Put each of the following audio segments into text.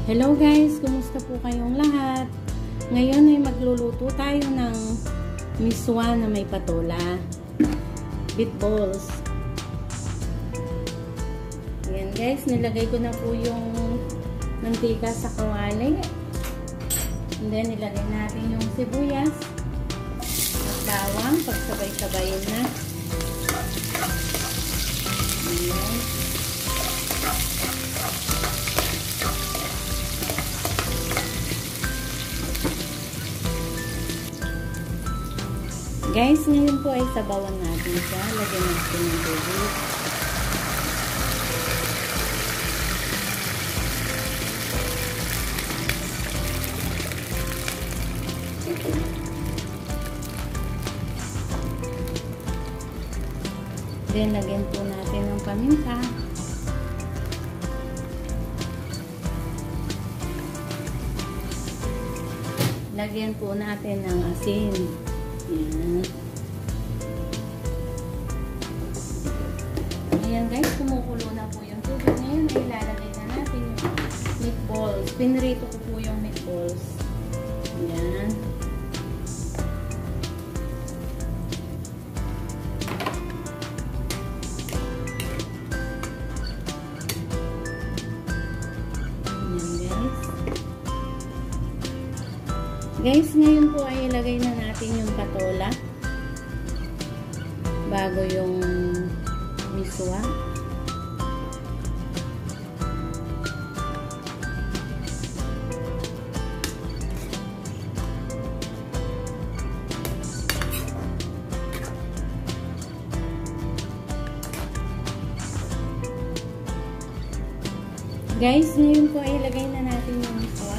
Hello guys, kumusta po kayong lahat? Ngayon ay magluluto tayo ng miswa na may patola, meatballs. Ayan guys, nilagay ko na po yung mantika sa kawali. And then nilagay natin yung sibuyas at bawang, pagsabay-sabayin na. Ayan. Guys, ngayon po ay sabawan natin siya. Lagyan natin ng tubig. Then, lagyan po natin ng paminta. Lagyan po natin ng asin. Ayan. Ayan guys, kumukulo na po yung tubig. Ngayon ay ilalagay na natin yung meatballs. Pinrito ko po yung meatballs. Ayan. Guys, ngayon po ay ilagay na natin yung patola bago yung miswa. Guys, ngayon po ay ilagay na natin yung miswa.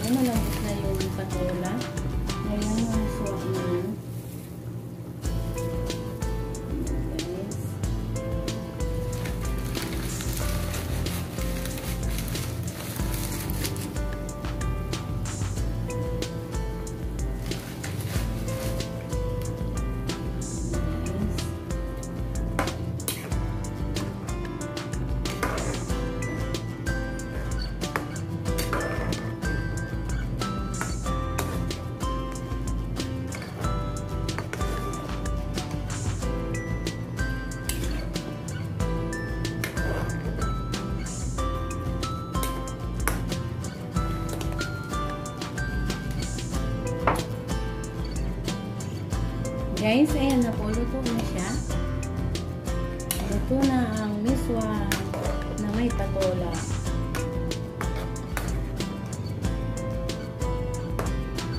Malambot na yung patola. Ngayon, yung suwak na. Guys. Guys, ayan na po, luto na siya. Luto na ang miswa na may patola.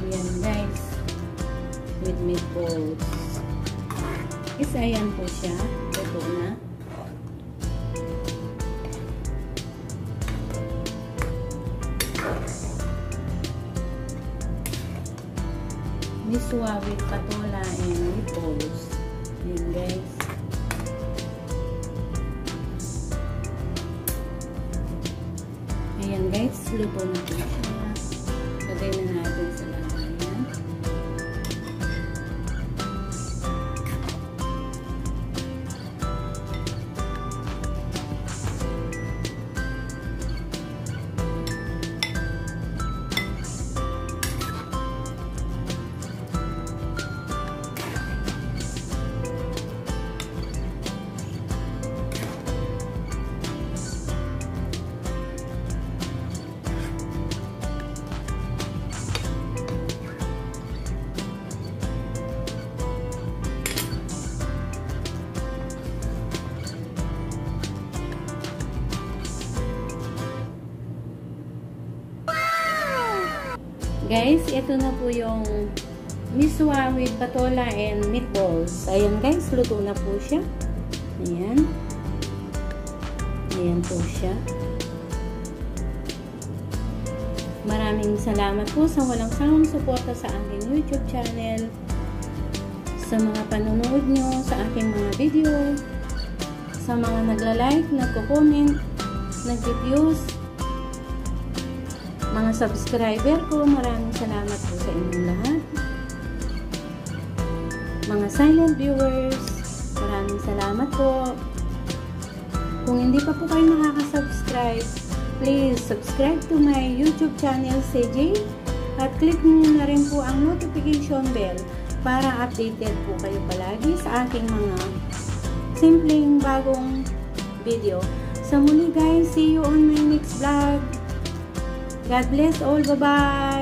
Ayan guys, with meatballs. Is ayan po siya, luto na. Miswa with patola and meatballs. Ayan guys. Ayan guys, luto na po siya. Lagay na natin sa lagayan. Guys, ito na po yung miswa with patola and meatballs. Ayan guys, luto na po siya. Ayan. Ayan po siya. Maraming salamat po sa walang sawang suporta sa aking YouTube channel. Sa mga panonood nyo sa aking mga video. Sa mga nagla-like, nagko-comment, nag-reviews. Mga subscriber ko, maraming salamat po sa inyong lahat. Mga silent viewers, maraming salamat po. Kung hindi pa po kayo nakaka-subscribe, please subscribe to my YouTube channel CJ at click nyo na rin po ang notification bell para updated po kayo palagi sa aking mga simpleng bagong video. Sa muli guys, see you on my next vlog. God bless all. Bye-bye!